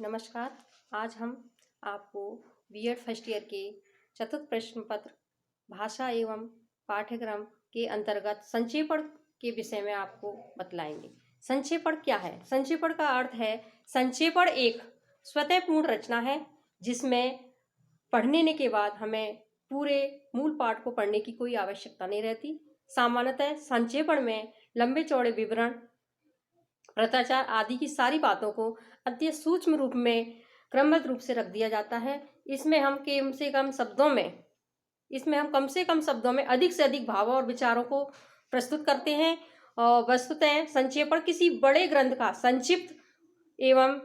नमस्कार। आज हम आपको बीएड फर्स्ट ईयर के चतुर्थ प्रश्न पत्र भाषा एवं पाठ्यक्रम के अंतर्गत संक्षेपण के विषय में आपको बतलाएंगे। संक्षेपण क्या है? संक्षेपण का अर्थ है, संक्षेपण एक स्वतःपूर्ण रचना है जिसमें पढ़ने के बाद हमें पूरे मूल पाठ को पढ़ने की कोई आवश्यकता नहीं रहती। सामान्यतः संक्षेपण में लंबे चौड़े विवरण, पत्राचार आदि की सारी बातों को अत्यंत सूक्ष्म रूप में क्रमबद्ध रूप से रख दिया जाता है। इसमें हम कम से कम शब्दों में अधिक से अधिक भावों और विचारों को प्रस्तुत करते हैं। और वस्तुतः संक्षेपण किसी बड़े ग्रंथ का संक्षिप्त एवं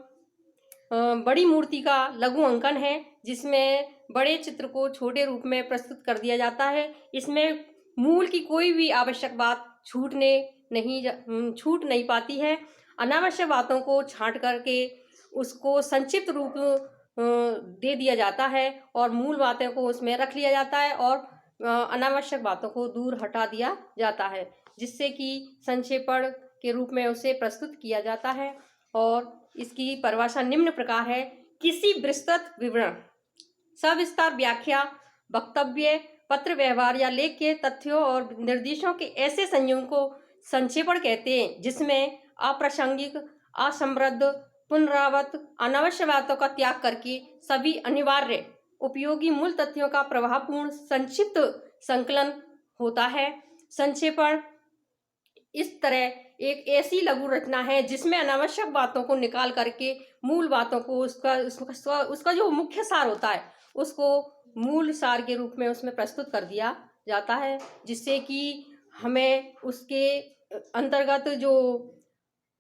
बड़ी मूर्ति का लघु अंकन है जिसमें बड़े चित्र को छोटे रूप में प्रस्तुत कर दिया जाता है। इसमें मूल की कोई भी आवश्यक बात छूट नहीं पाती है। अनावश्यक बातों को छांट करके उसको संक्षिप्त रूप दे दिया जाता है और मूल बातों को उसमें रख लिया जाता है और अनावश्यक बातों को दूर हटा दिया जाता है, जिससे कि संक्षेपण के रूप में उसे प्रस्तुत किया जाता है। और इसकी परिभाषा निम्न प्रकार है: किसी विस्तृत विवरण, सविस्तार व्याख्या, वक्तव्य, पत्र व्यवहार या लेख के तथ्यों और निर्देशों के ऐसे संयोजन को संक्षेपण कहते हैं जिसमें अप्रासंगिक, असंबद्ध, पुनरावृत्त, अनावश्यक बातों का त्याग करके सभी अनिवार्य उपयोगी मूल तथ्यों का प्रभावपूर्ण संक्षिप्त संकलन होता है। संक्षेपण इस तरह एक ऐसी लघु रचना है जिसमें अनावश्यक बातों को निकाल करके मूल बातों को उसका जो मुख्य सार होता है उसको मूल सार के रूप में उसमें प्रस्तुत कर दिया जाता है, जिससे कि हमें उसके अंतर्गत जो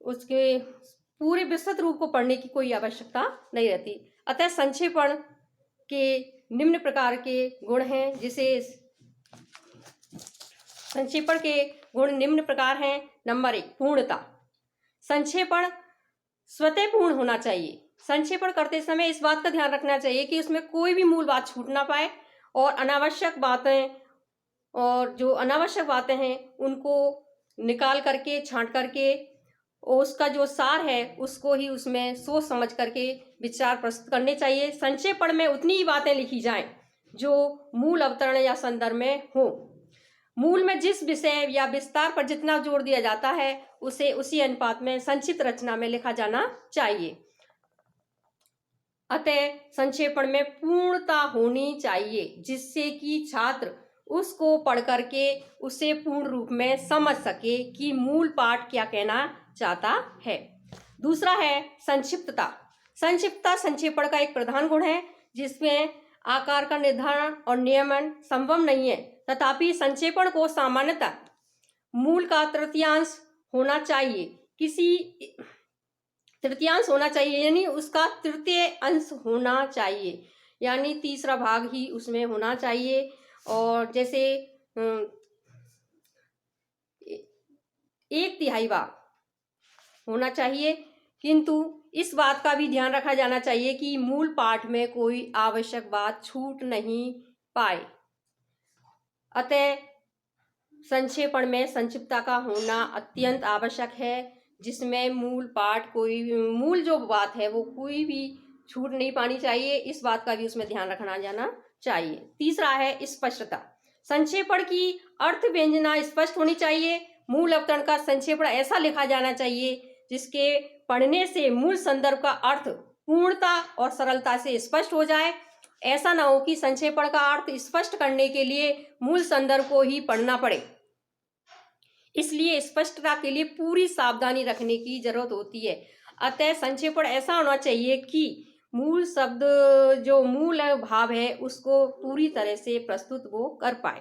उसके पूरे विस्तृत रूप को पढ़ने की कोई आवश्यकता नहीं रहती। अतः संक्षेपण के निम्न प्रकार के गुण हैं, जिसे संक्षेपण के गुण निम्न प्रकार हैं। नंबर 1, पूर्णता। संक्षेपण स्वतः पूर्ण होना चाहिए। संक्षेपण करते समय इस बात का ध्यान रखना चाहिए कि उसमें कोई भी मूल बात छूट ना पाए और अनावश्यक बातें हैं उनको निकाल करके, छांट करके उसका जो सार है उसको ही उसमें सोच समझ करके विचार प्रस्तुत करने चाहिए। संक्षेपण में उतनी ही बातें लिखी जाएं जो मूल अवतरण या संदर्भ में हो। मूल में जिस विषय या विस्तार पर जितना जोर दिया जाता है उसे उसी अनुपात में संक्षिप्त रचना में लिखा जाना चाहिए। अतः संक्षेपण में पूर्णता होनी चाहिए जिससे कि छात्र उसको पढ़ करके उसे पूर्ण रूप में समझ सके कि मूल पाठ क्या कहना चाहता है। दूसरा है संक्षिप्तता। संक्षिप्तता संक्षेपण का एक प्रधान गुण है जिसमें आकार का निर्धारण और नियमन संभव नहीं है, तथापि संक्षेपण को सामान्यतः मूल का तृतीयांश होना चाहिए, यानी उसका तृतीय अंश होना चाहिए, यानी तीसरा भाग ही उसमें होना चाहिए। और जैसे 1/3 भाग होना चाहिए, किंतु इस बात का भी ध्यान रखा जाना चाहिए कि मूल पाठ में कोई आवश्यक बात छूट नहीं पाए। अतः संक्षेपण में संक्षिप्तता का होना अत्यंत आवश्यक है, जिसमें मूल जो बात है वो कोई भी छूट नहीं पानी चाहिए। इस बात का भी उसमें ध्यान रखना जाना चाहिए। तीसरा है स्पष्टता। संक्षेपण की अर्थ व्यंजना स्पष्ट होनी चाहिए। मूल अवतरण का संक्षेपण ऐसा लिखा जाना चाहिए जिसके पढ़ने से मूल संदर्भ का अर्थ पूर्णता और सरलता से स्पष्ट हो जाए। ऐसा ना हो कि संक्षेपण का अर्थ स्पष्ट करने के लिए मूल संदर्भ को ही पढ़ना पड़े। इसलिए स्पष्टता के लिए पूरी सावधानी रखने की जरूरत होती है। अतः संक्षेपण ऐसा होना चाहिए कि मूल शब्द जो मूल भाव है उसको पूरी तरह से प्रस्तुत वो कर पाए,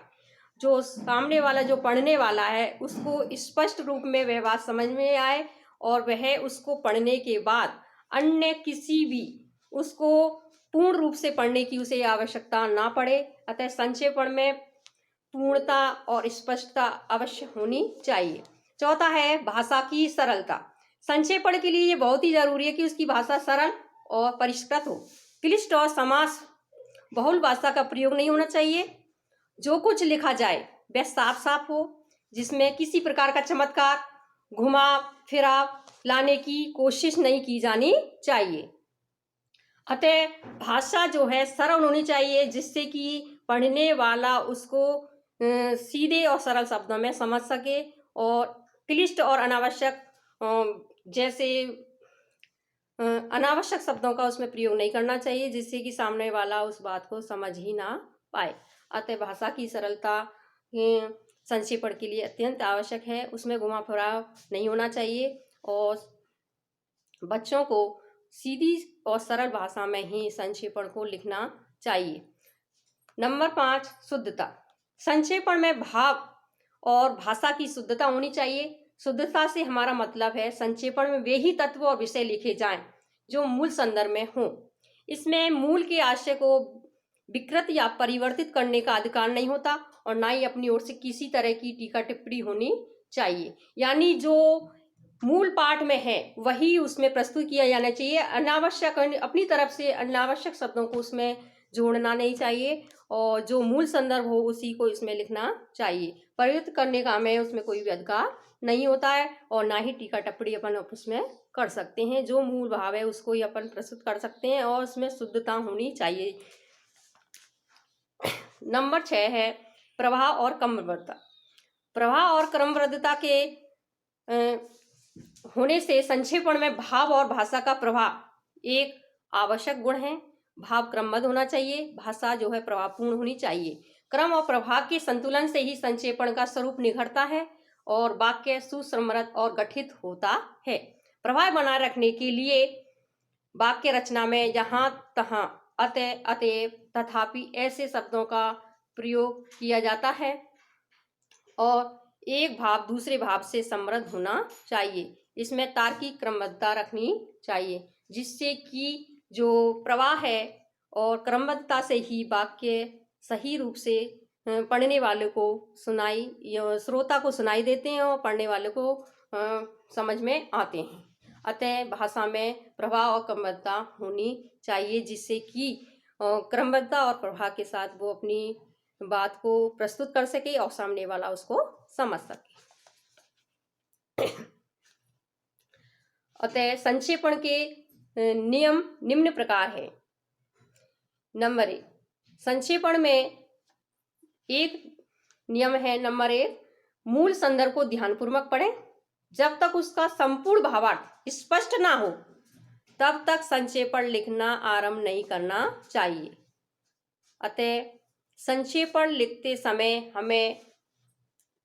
जो सामने वाला जो पढ़ने वाला है उसको स्पष्ट रूप में वह बात समझ में आए और वह उसको पढ़ने के बाद अन्य किसी भी उसको पूर्ण रूप से पढ़ने की उसे आवश्यकता ना पड़े। अतः संक्षेपण में पूर्णता और स्पष्टता अवश्य होनी चाहिए। चौथा है भाषा की सरलता। संक्षेपण के लिए ये बहुत ही जरूरी है कि उसकी भाषा सरल और परिष्कृत हो। क्लिष्ट और समास बहुल भाषा का प्रयोग नहीं होना चाहिए। जो कुछ लिखा जाए वह साफ साफ हो, जिसमें किसी प्रकार का चमत्कार, घुमा फिरा लाने की कोशिश नहीं की जानी चाहिए। अतः भाषा जो है सरल होनी चाहिए, जिससे कि पढ़ने वाला उसको सीधे और सरल शब्दों में समझ सके, और क्लिष्ट और अनावश्यक जैसे अनावश्यक शब्दों का उसमें प्रयोग नहीं करना चाहिए, जिससे कि सामने वाला उस बात को समझ ही ना पाए। अतः भाषा की सरलता संक्षेपण के लिए अत्यंत आवश्यक है। उसमें घुमा फिराव नहीं होना चाहिए, और बच्चों को सीधी और सरल भाषा में ही संक्षेपण को लिखना चाहिए। नंबर 5, शुद्धता। संक्षेपण में भाव और भाषा की शुद्धता होनी चाहिए। शुद्धता से हमारा मतलब है संक्षेपण में वे ही तत्व और विषय लिखे जाएं जो मूल संदर्भ में हों। इसमें मूल के आशय को विकृत या परिवर्तित करने का अधिकार नहीं होता, और ना ही अपनी ओर से किसी तरह की टीका टिप्पणी होनी चाहिए। यानी जो मूल पाठ में है वही उसमें प्रस्तुत किया जाना चाहिए। अनावश्यक अपनी तरफ से अनावश्यक शब्दों को उसमें जोड़ना नहीं चाहिए, और जो मूल संदर्भ हो उसी को इसमें लिखना चाहिए। परिवर्तित करने का हमें उसमें कोई भी अधिकार नहीं होता है, और ना ही टीका टिप्पणी अपन उसमें कर सकते हैं। जो मूल भाव है उसको ही अपन प्रस्तुत कर सकते हैं, और उसमें शुद्धता होनी चाहिए। नंबर 6 है प्रवाह और क्रमबद्धता। प्रवाह और क्रमबद्धता के होने से संक्षेपण में भाव और भाषा का प्रवाह एक आवश्यक गुण है। भाव क्रमबद्ध होना चाहिए, भाषा जो है प्रभावपूर्ण होनी चाहिए। क्रम और प्रभाव के संतुलन से ही संक्षेपण का स्वरूप निखरता है और वाक्य सुसंस्कृत और गठित होता है। प्रभाव बनाए रखने के लिए वाक्य रचना में यहाँ तहाँ अतः अतएव तथापि ऐसे शब्दों का प्रयोग किया जाता है, और एक भाव दूसरे भाव से समृद्ध होना चाहिए। इसमें तार्किक क्रमबद्धता रखनी चाहिए, जिससे कि जो प्रवाह है और क्रमबद्धता से ही वाक्य सही रूप से पढ़ने वाले को श्रोता को सुनाई देते हैं और पढ़ने वाले को समझ में आते हैं। अतः भाषा में प्रवाह और क्रमबद्धता होनी चाहिए, जिससे कि क्रमबद्धता और प्रवाह के साथ वो अपनी बात को प्रस्तुत कर सके और सामने वाला उसको समझ सके। अतः संक्षेपण के नियम निम्न प्रकार है। नंबर 1, संक्षेपण में एक नियम है। नंबर 1, मूल संदर्भ को ध्यानपूर्वक पढ़ें। जब तक उसका संपूर्ण भावार्थ स्पष्ट ना हो तब तक संक्षेपण लिखना आरंभ नहीं करना चाहिए। अतः संक्षेपण लिखते समय हमें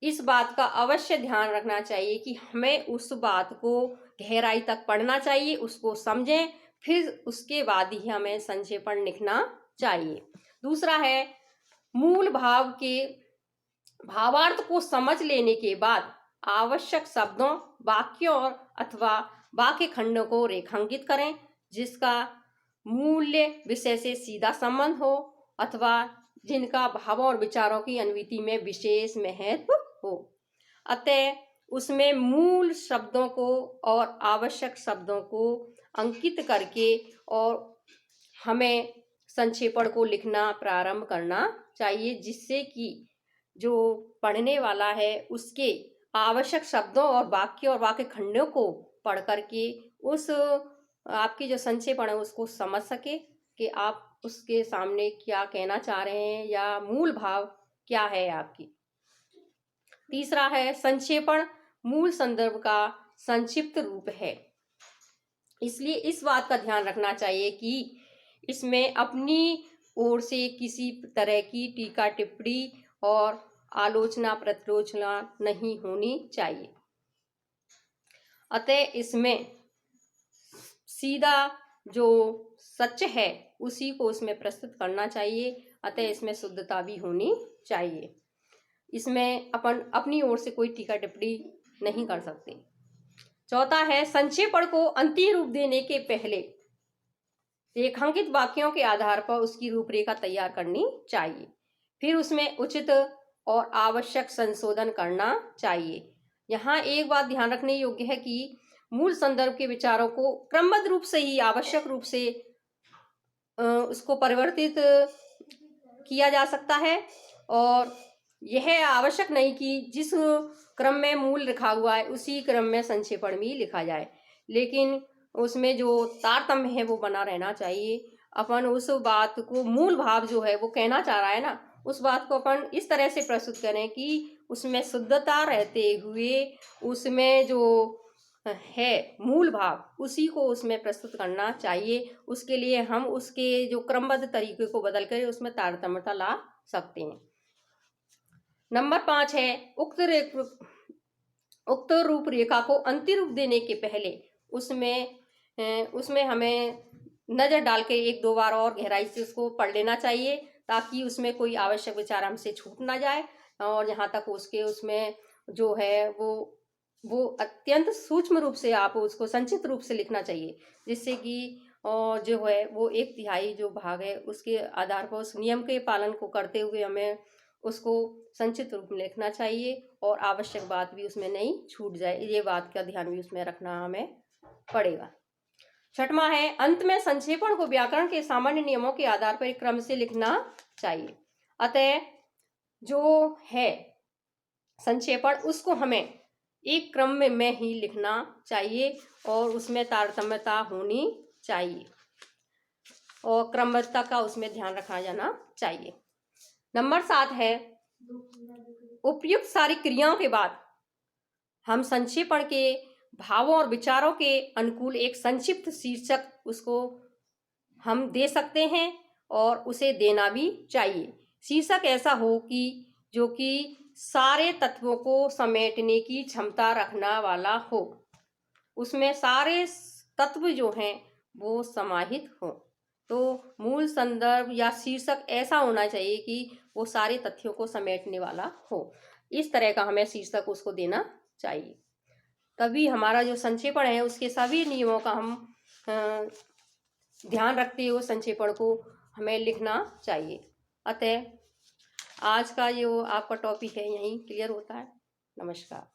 इस बात का अवश्य ध्यान रखना चाहिए कि हमें उस बात को गहराई तक पढ़ना चाहिए, उसको समझें, फिर उसके बाद ही हमें संक्षेपण लिखना चाहिए। दूसरा है, मूल भाव के भावार्थ को समझ लेने के बाद आवश्यक शब्दों, वाक्यों और अथवा वाक्य खंडों को रेखांकित करें, जिसका मूल्य विषय से सीधा संबंध हो अथवा जिनका भावों और विचारों की अनुभूति में विशेष महत्व हो। अतः उसमें मूल शब्दों को और आवश्यक शब्दों को अंकित करके और हमें संक्षेपण को लिखना प्रारंभ करना चाहिए, जिससे कि जो पढ़ने वाला है उसके आवश्यक शब्दों और वाक्य खंडों को पढ़ करके उस आपकी जो संक्षेपण है उसको समझ सके कि आप उसके सामने क्या कहना चाह रहे हैं या मूल भाव क्या है आपकी। तीसरा है, संक्षेपण मूल संदर्भ का संक्षिप्त रूप है, इसलिए इस बात का ध्यान रखना चाहिए कि इसमें अपनी ओर से किसी तरह की टीका टिप्पणी और आलोचना प्रत्यालोचना नहीं होनी चाहिए। अतः इसमें सीधा जो सच है उसी को इसमें प्रस्तुत करना चाहिए। अतः इसमें शुद्धता भी होनी चाहिए। इसमें अपन अपनी ओर से कोई टीका टिप्पणी नहीं कर सकते। चौथा है, संक्षेपण को अंतिम रूप देने के पहले रेखांकित वाक्यों के आधार पर उसकी रूपरेखा तैयार करनी चाहिए, फिर उसमें उचित और आवश्यक संशोधन करना चाहिए। यहाँ एक बात ध्यान रखने योग्य है कि मूल संदर्भ के विचारों को क्रमबद्ध रूप से ही आवश्यक रूप से उसको परिवर्तित किया जा सकता है, और यह आवश्यक नहीं कि जिस क्रम में मूल लिखा हुआ है उसी क्रम में संक्षेपण भी लिखा जाए, लेकिन उसमें जो तारतम्य है वो बना रहना चाहिए। अपन उस बात को, मूल भाव जो है वो कहना चाह रहा है ना, उस बात को अपन इस तरह से प्रस्तुत करें कि उसमें शुद्धता रहते हुए उसमें जो है मूल भाव उसी को उसमें प्रस्तुत करना चाहिए। उसके लिए हम उसके जो क्रमबद्ध तरीके को बदल कर उसमें तारतम्यता ला सकते हैं। नंबर 5 है उक्त रूपरेखा को अंतिम रूप देने के पहले उसमें हमें नज़र डाल के 1-2 बार और गहराई से उसको पढ़ लेना चाहिए, ताकि उसमें कोई आवश्यक विचार हमसे छूट ना जाए। और यहाँ तक उसमें जो है वो अत्यंत सूक्ष्म रूप से आप उसको संक्षिप्त रूप से लिखना चाहिए, जिससे कि जो है वो 1/3 जो भाग है उसके आधार पर उस नियम के पालन को करते हुए हमें उसको संक्षिप्त रूप में लिखना चाहिए, और आवश्यक बात भी उसमें नहीं छूट जाए, ये बात का ध्यान भी उसमें रखना हमें पड़ेगा। 6वां है अंत में संक्षेपण को व्याकरण के सामान्य नियमों के आधार पर एक क्रम से लिखना चाहिए। अतः जो है संक्षेपण उसको हमें एक क्रम में ही लिखना चाहिए, और उसमें तारतम्यता होनी चाहिए और क्रमबद्धता का उसमें ध्यान रखा जाना चाहिए। नंबर 7 है उपयुक्त सारी क्रियाओं के बाद हम संक्षेपण के भावों और विचारों के अनुकूल एक संक्षिप्त शीर्षक उसको हम दे सकते हैं, और उसे देना भी चाहिए। शीर्षक ऐसा हो कि जो कि सारे तत्वों को समेटने की क्षमता रखना वाला हो, उसमें सारे तत्व जो हैं वो समाहित हो। तो मूल संदर्भ या शीर्षक ऐसा होना चाहिए कि वो सारे तथ्यों को समेटने वाला हो। इस तरह का हमें शीर्षक उसको देना चाहिए, तभी हमारा जो संक्षेपण है उसके सभी नियमों का हम ध्यान रखते हुए संक्षेपण को हमें लिखना चाहिए। अतः आज का जो आपका टॉपिक है यहीं क्लियर होता है। नमस्कार।